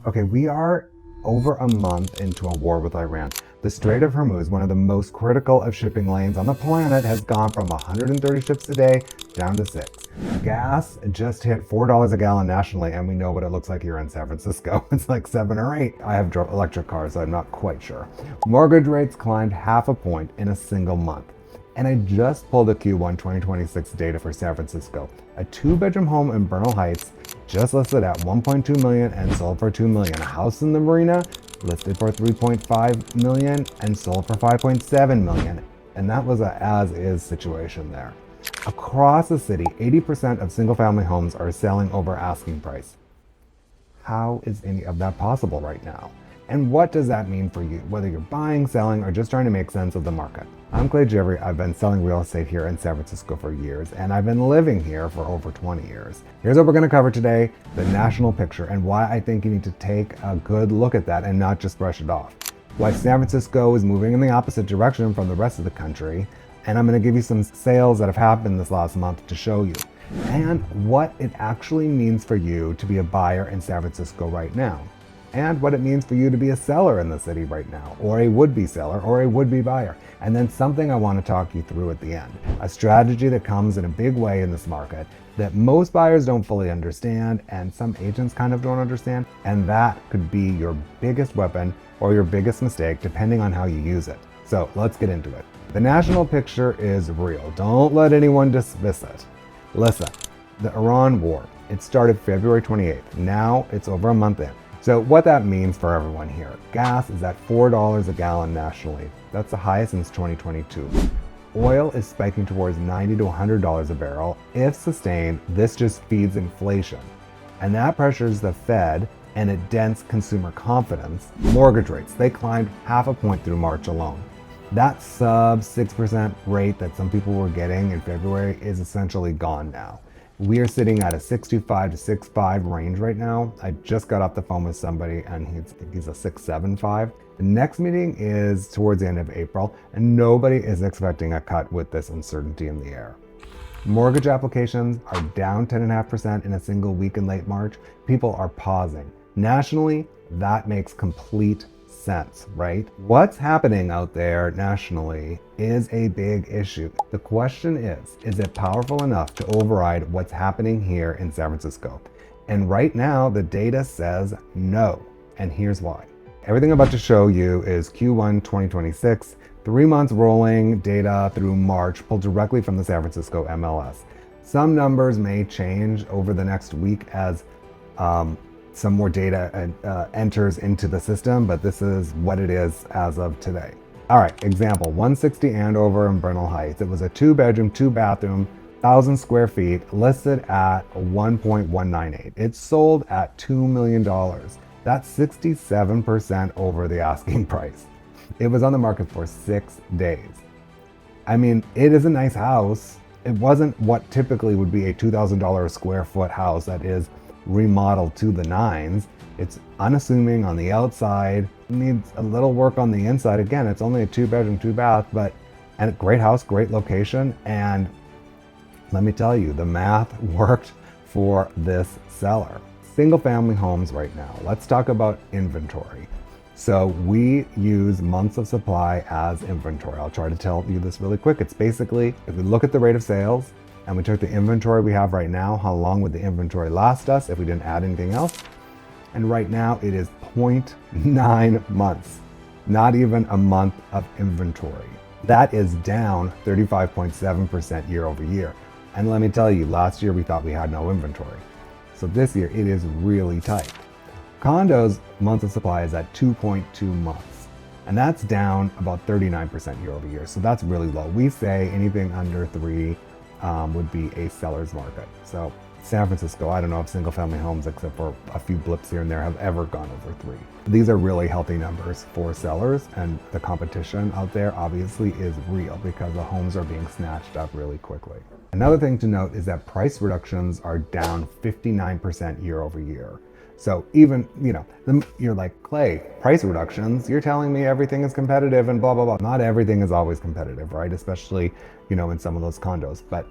Okay, we are over a month into a war with Iran. The Strait of Hormuz, one of the most critical of shipping lanes on the planet, has gone from 130 ships a day down to 6. Gas just hit $4 a gallon nationally, and we know what it looks like here in San Francisco. It's like 7 or 8. I have electric cars, so I'm not quite sure. Mortgage rates climbed half a point in a single month. And I just pulled the Q1 2026 data for San Francisco. A 2-bedroom home in Bernal Heights just listed at $1.2 million and sold for $2 million. A house in the Marina listed for $3.5 million and sold for $5.7 million. And that was a as-is situation there. Across the city, 80% of single-family homes are selling over asking price. How is any of that possible right now? And what does that mean for you, whether you're buying, selling, or just trying to make sense of the market? I'm Clay Jeffrey. I've been selling real estate here in San Francisco for years, and I've been living here for over 20 years. Here's what we're going to cover today: the national picture and why I think you need to take a good look at that and not just brush it off. Why San Francisco is moving in the opposite direction from the rest of the country, and I'm going to give you some sales that have happened this last month to show you, and what it actually means for you to be a buyer in San Francisco right now, and what it means for you to be a seller in the city right now, or a would-be seller, or a would-be buyer. And then something I want to talk you through at the end, a strategy that comes in a big way in this market that most buyers don't fully understand, and some agents kind of don't understand, and that could be your biggest weapon or your biggest mistake, depending on how you use it. So let's get into it. The national picture is real. Don't let anyone dismiss it. Listen, the Iran war, it started February 28th. Now it's over a month in. So what that means for everyone here: gas is at $4 a gallon nationally. That's the highest since 2022. Oil is spiking towards $90 to $100 a barrel. If sustained, this just feeds inflation. And that pressures the Fed, and it dents consumer confidence. Mortgage rates, they climbed half a point through March alone. That sub 6% rate that some people were getting in February is essentially gone now. We are sitting at a 6.25 to 6.5 range right now. I just got off the phone with somebody and he's a 6.75. The next meeting is towards the end of April, and nobody is expecting a cut with this uncertainty in the air. Mortgage applications are down 10.5% in a single week in late March. People are pausing. Nationally, that makes complete sense, right? What's happening out there nationally is a big issue. The question is it powerful enough to override what's happening here in San Francisco? And right now, the data says no. And here's why. Everything I'm about to show you is Q1 2026, 3 months rolling data through March, pulled directly from the San Francisco MLS. Some numbers may change over the next week as some more data enters into the system, but this is what it is as of today. All right, example, 160 Andover in Bernal Heights. It was a 2-bedroom, 2-bathroom, 1,000 square feet, listed at 1.198. It sold at $2 million. That's 67% over the asking price. It was on the market for 6 days. I mean, it is a nice house. It wasn't what typically would be a $2,000 square foot house that is remodeled to the nines. It's unassuming on the outside, needs a little work on the inside. Again, it's only a 2-bedroom, 2-bath, and a great house, great location. And let me tell you, the math worked for this seller. Single family homes right now. Let's talk about inventory. So we use months of supply as inventory. I'll try to tell you this really quick. It's basically, if we look at the rate of sales, and we took the inventory we have right now, how long would the inventory last us if we didn't add anything else? And right now it is 0.9 months, not even a month of inventory. That is down 35.7% year over year. And let me tell you, last year we thought we had no inventory. So this year it is really tight. Condos months of supply is at 2.2 months. And that's down about 39% year over year. So that's really low. We say anything under 3 would be a seller's market. So San Francisco, I don't know if single family homes, except for a few blips here and there, have ever gone over 3. These are really healthy numbers for sellers, and the competition out there obviously is real because the homes are being snatched up really quickly. Another thing to note is that price reductions are down 59% year over year. So even, you're like, Clay, price reductions, you're telling me everything is competitive and blah, blah, blah. Not everything is always competitive, right? Especially, in some of those condos. But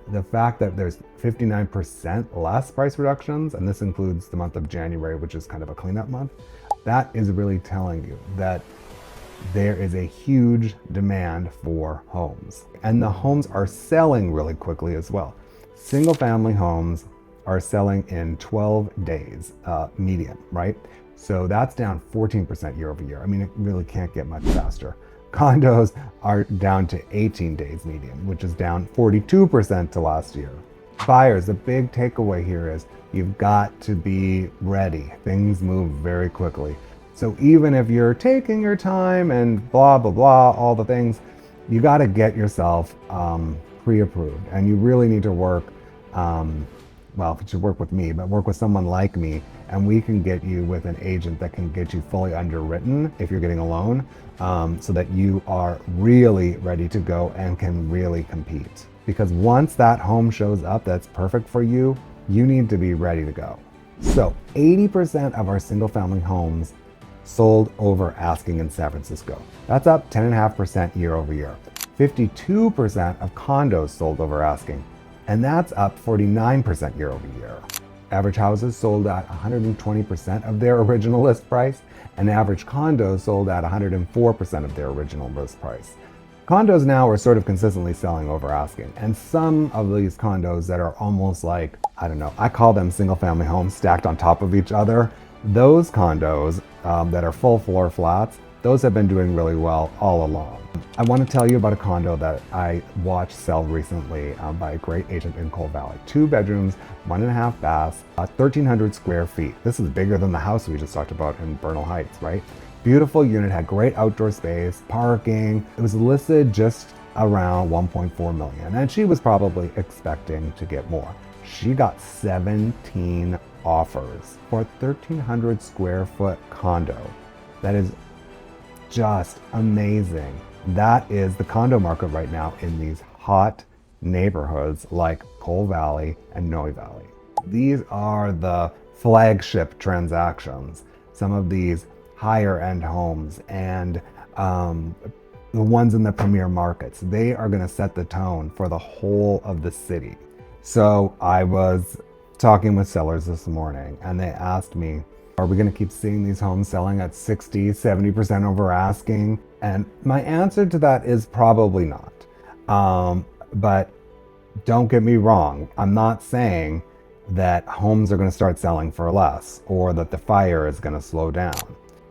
the fact that there's 59% less price reductions, and this includes the month of January, which is kind of a cleanup month, that is really telling you that there is a huge demand for homes. And the homes are selling really quickly as well. Single family homes are selling in 12 days, median, right? So that's down 14% year over year. I mean, it really can't get much faster. Condos are down to 18 days median, which is down 42% to last year. Buyers, the big takeaway here is you've got to be ready. Things move very quickly. So even if you're taking your time and blah, blah, blah, all the things, you got to get yourself pre-approved. And you really need to work, well, if you should work with me, but work with someone like me, and we can get you with an agent that can get you fully underwritten if you're getting a loan, so that you are really ready to go and can really compete. Because once that home shows up that's perfect for you, you need to be ready to go. So 80% of our single family homes sold over asking in San Francisco. That's up 10.5% year over year. 52% of condos sold over asking, and that's up 49% year over year. Average houses sold at 120% of their original list price, and average condos sold at 104% of their original list price. Condos now are sort of consistently selling over asking, and some of these condos that are almost like, I don't know, I call them single family homes stacked on top of each other. Those condos that are full floor flats, those have been doing really well all along. I want to tell you about a condo that I watched sell recently by a great agent in Coal Valley. 2 bedrooms, 1.5 baths, 1,300 square feet. This is bigger than the house we just talked about in Bernal Heights, right? Beautiful unit, had great outdoor space, parking. It was listed just around 1.4 million, and she was probably expecting to get more. She got 17 offers for a 1,300 square foot condo. That is just amazing. That is the condo market right now in these hot neighborhoods like Coal Valley and Noe Valley. These are the flagship transactions. Some of these higher end homes and the ones in the premier markets, they are going to set the tone for the whole of the city. So I was talking with sellers this morning, and they asked me, are we going to keep seeing these homes selling at 60, 70% over asking? And my answer to that is probably not. But don't get me wrong. I'm not saying that homes are going to start selling for less or that the fire is going to slow down.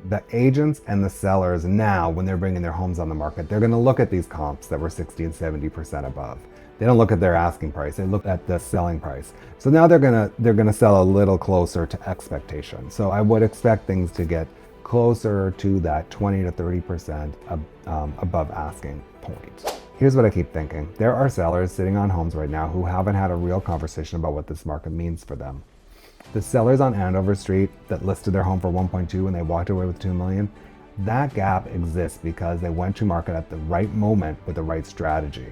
The agents and the sellers now, when they're bringing their homes on the market, they're going to look at these comps that were 60 and 70% above. They don't look at their asking price, they look at the selling price. So now they're gonna sell a little closer to expectation. So I would expect things to get closer to that 20 to 30% above asking point. Here's what I keep thinking. There are sellers sitting on homes right now who haven't had a real conversation about what this market means for them. The sellers on Andover Street that listed their home for 1.2 and they walked away with 2 million, that gap exists because they went to market at the right moment with the right strategy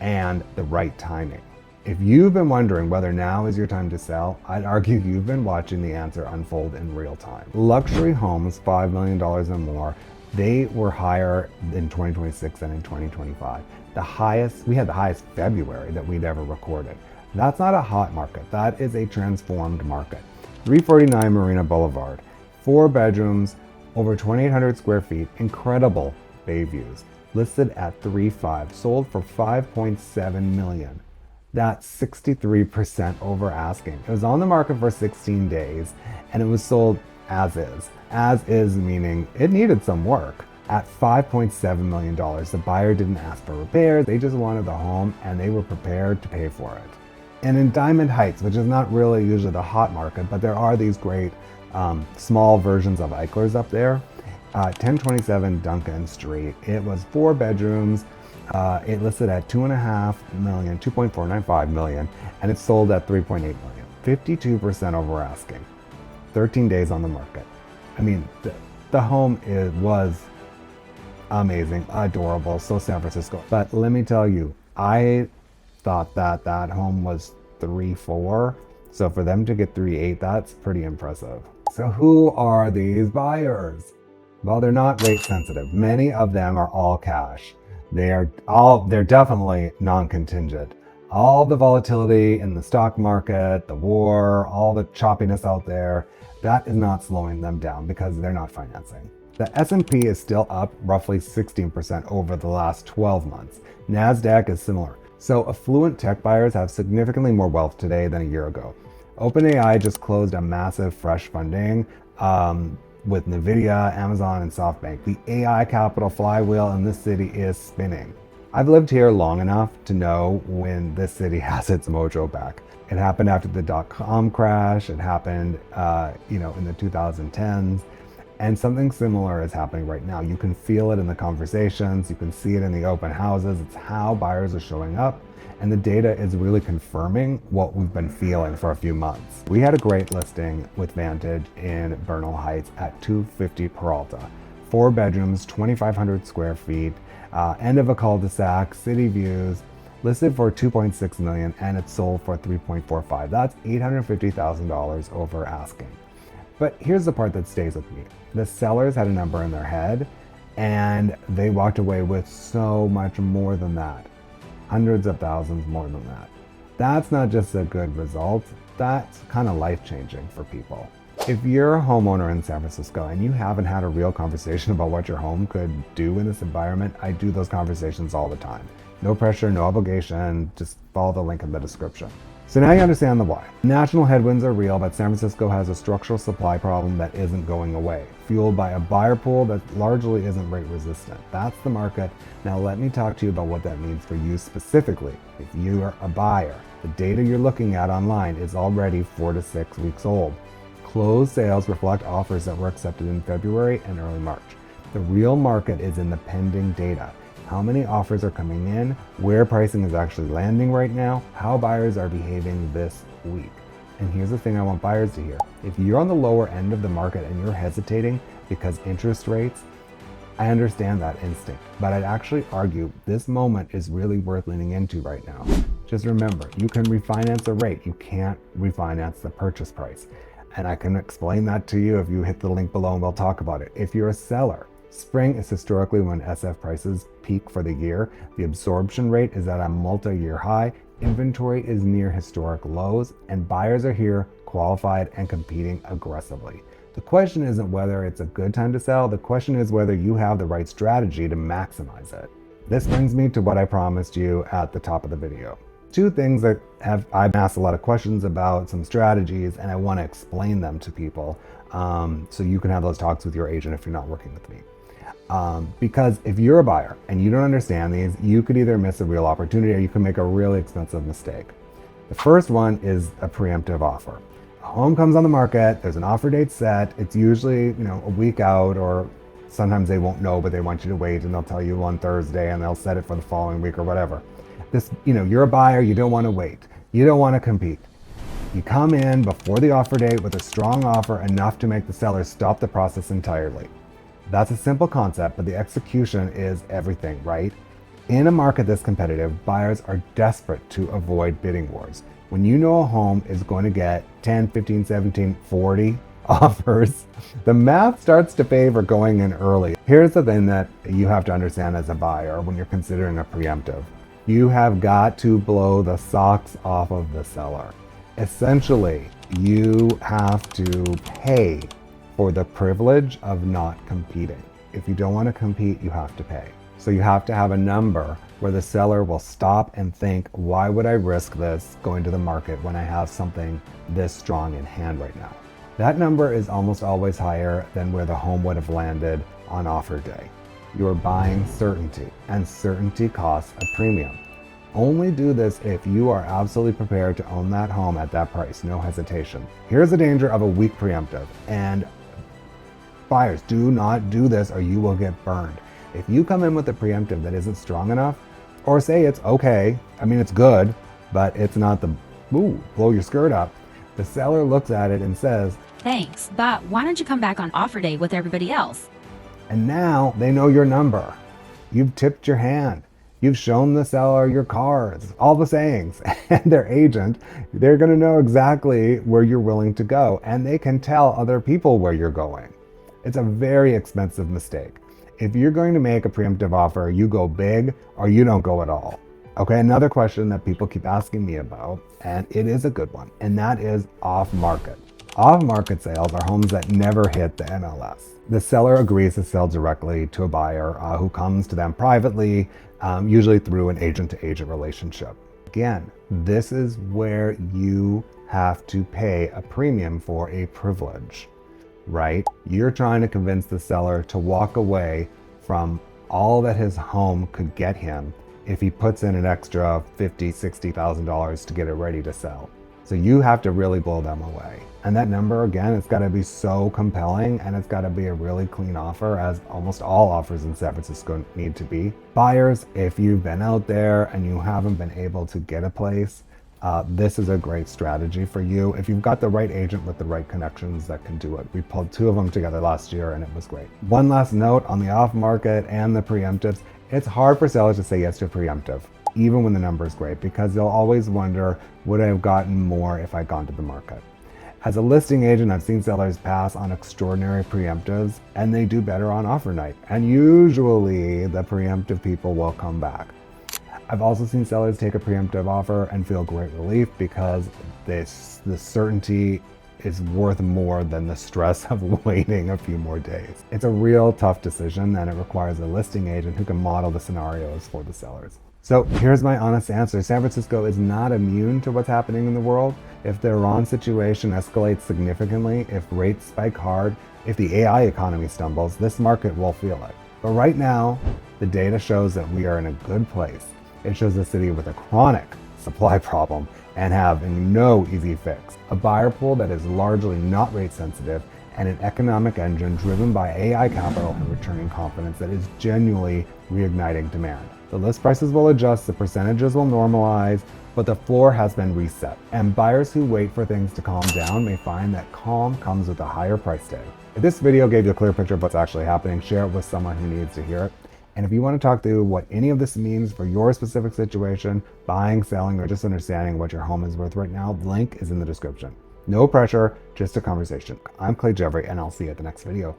and the right timing. If you've been wondering whether now is your time to sell, I'd argue you've been watching the answer unfold in real time. Luxury homes, $5 million and more, they were higher in 2026 than in 2025. We had the highest February that we'd ever recorded. That's not a hot market, that is a transformed market. 349 Marina Boulevard, 4 bedrooms, over 2,800 square feet, incredible bay views. Listed at 3.5, sold for 5.7 million. That's 63% over asking. It was on the market for 16 days and it was sold as is. As is meaning it needed some work. At $5.7 million, the buyer didn't ask for repairs, they just wanted the home and they were prepared to pay for it. And in Diamond Heights, which is not really usually the hot market, but there are these great small versions of Eichlers up there. 1027 Duncan Street. It was 4 bedrooms. It listed at 2.495 million, and it sold at 3.8 million. 52% over asking. 13 days on the market. I mean, the home was amazing, adorable, so San Francisco. But let me tell you, I thought that home was 3.4. So for them to get 3.8, that's pretty impressive. So who are these buyers? Well, they're not rate sensitive. Many of them are all cash. They're definitely non-contingent. All the volatility in the stock market, the war, all the choppiness out there, that is not slowing them down because they're not financing. The S&P is still up roughly 16% over the last 12 months. NASDAQ is similar. So affluent tech buyers have significantly more wealth today than a year ago. OpenAI just closed a massive fresh funding with Nvidia, Amazon, and SoftBank. The AI capital flywheel in this city is spinning. I've lived here long enough to know when this city has its mojo back. It happened after the dot-com crash. It happened, in the 2010s. And something similar is happening right now. You can feel it in the conversations. You can see it in the open houses. It's how buyers are showing up. And the data is really confirming what we've been feeling for a few months. We had a great listing with Vantage in Bernal Heights at $250 Peralta. 4 bedrooms, 2,500 square feet, end of a cul-de-sac, city views, listed for $2.6 million, and it sold for $3.45. That's $850,000 over asking. But here's the part that stays with me. The sellers had a number in their head, and they walked away with so much more than that. Hundreds of thousands more than that. That's not just a good result, that's kind of life-changing for people. If you're a homeowner in San Francisco and you haven't had a real conversation about what your home could do in this environment, I do those conversations all the time. No pressure, no obligation, just follow the link in the description. So now you understand the why. National headwinds are real, but San Francisco has a structural supply problem that isn't going away, fueled by a buyer pool that largely isn't rate resistant. That's the market. Now let me talk to you about what that means for you specifically. If you are a buyer, the data you're looking at online is already 4 to 6 weeks old. Closed sales reflect offers that were accepted in February and early March. The real market is in the pending data. How many offers are coming in, where pricing is actually landing right now, how buyers are behaving this week. And here's the thing I want buyers to hear. If you're on the lower end of the market and you're hesitating because interest rates, I understand that instinct, but I'd actually argue this moment is really worth leaning into right now. Just remember, you can refinance the rate, you can't refinance the purchase price. And I can explain that to you if you hit the link below and we'll talk about it. If you're a seller, spring is historically when SF prices peak for the year. The absorption rate is at a multi-year high. Inventory is near historic lows, and buyers are here, qualified and competing aggressively. The question isn't whether it's a good time to sell. The question is whether you have the right strategy to maximize it. This brings me to what I promised you at the top of the video. 2 things that I've asked a lot of questions about, some strategies, and I want to explain them to people so you can have those talks with your agent if you're not working with me. Because if you're a buyer and you don't understand these, you could either miss a real opportunity or you can make a really expensive mistake. The first one is a preemptive offer. A home comes on the market, there's an offer date set, it's usually a week out, or sometimes they won't know, but they want you to wait and they'll tell you on Thursday and they'll set it for the following week or whatever. You're a buyer, you don't want to wait. You don't want to compete. You come in before the offer date with a strong offer enough to make the seller stop the process entirely. That's a simple concept, but the execution is everything, right? In a market this competitive, buyers are desperate to avoid bidding wars. When you know a home is going to get 10, 15, 17, 40 offers, the math starts to favor going in early. Here's the thing that you have to understand as a buyer when you're considering a preemptive. You have got to blow the socks off of the seller. Essentially, you have to pay for the privilege of not competing. If you don't want to compete, you have to pay. So you have to have a number where the seller will stop and think, why would I risk this going to the market when I have something this strong in hand right now? That number is almost always higher than where the home would have landed on offer day. You're buying certainty, and certainty costs a premium. Only do this if you are absolutely prepared to own that home at that price, no hesitation. Here's the danger of a weak preemptive, and buyers, do not do this or you will get burned. If you come in with a preemptive that isn't strong enough, or say it's okay, it's good, but it's not the, blow your skirt up, the seller looks at it and says, thanks, but why don't you come back on offer day with everybody else? And now they know your number. You've tipped your hand. You've shown the seller your cards, all the sayings, and their agent, they're going to know exactly where you're willing to go, and they can tell other people where you're going. It's a very expensive mistake. If you're going to make a preemptive offer, you go big or you don't go at all. Okay, another question that people keep asking me about, and it is a good one, and that is off-market. Off-market sales are homes that never hit the MLS. The seller agrees to sell directly to a buyer who comes to them privately, usually through an agent-to-agent relationship. Again, this is where you have to pay a premium for a privilege, right? You're trying to convince the seller to walk away from all that his home could get him if he puts in an extra $50,000, $60,000 to get it ready to sell. So you have to really blow them away. And that number, again, it's got to be so compelling, and it's got to be a really clean offer, as almost all offers in San Francisco need to be. Buyers, if you've been out there and you haven't been able to get a place, this is a great strategy for you if you've got the right agent with the right connections that can do it. We pulled 2 of them together last year and it was great. One last note on the off market and the preemptives. It's hard for sellers to say yes to a preemptive, even when the number is great, because they'll always wonder, would I have gotten more if I'd gone to the market? As a listing agent, I've seen sellers pass on extraordinary preemptives and they do better on offer night. And usually the preemptive people will come back. I've also seen sellers take a preemptive offer and feel great relief because the certainty is worth more than the stress of waiting a few more days. It's a real tough decision, and it requires a listing agent who can model the scenarios for the sellers. So here's my honest answer. San Francisco is not immune to what's happening in the world. If the Iran situation escalates significantly, if rates spike hard, if the AI economy stumbles, this market will feel it. But right now, the data shows that we are in a good place. It shows a city with a chronic supply problem and having no easy fix. A buyer pool that is largely not rate sensitive, and an economic engine driven by AI capital and returning confidence that is genuinely reigniting demand. The list prices will adjust, the percentages will normalize, but the floor has been reset. And buyers who wait for things to calm down may find that calm comes with a higher price tag. If this video gave you a clear picture of what's actually happening, share it with someone who needs to hear it. And if you want to talk through what any of this means for your specific situation, buying, selling, or just understanding what your home is worth right now, the link is in the description. No pressure, just a conversation. I'm Clay Jeffrey, and I'll see you at the next video.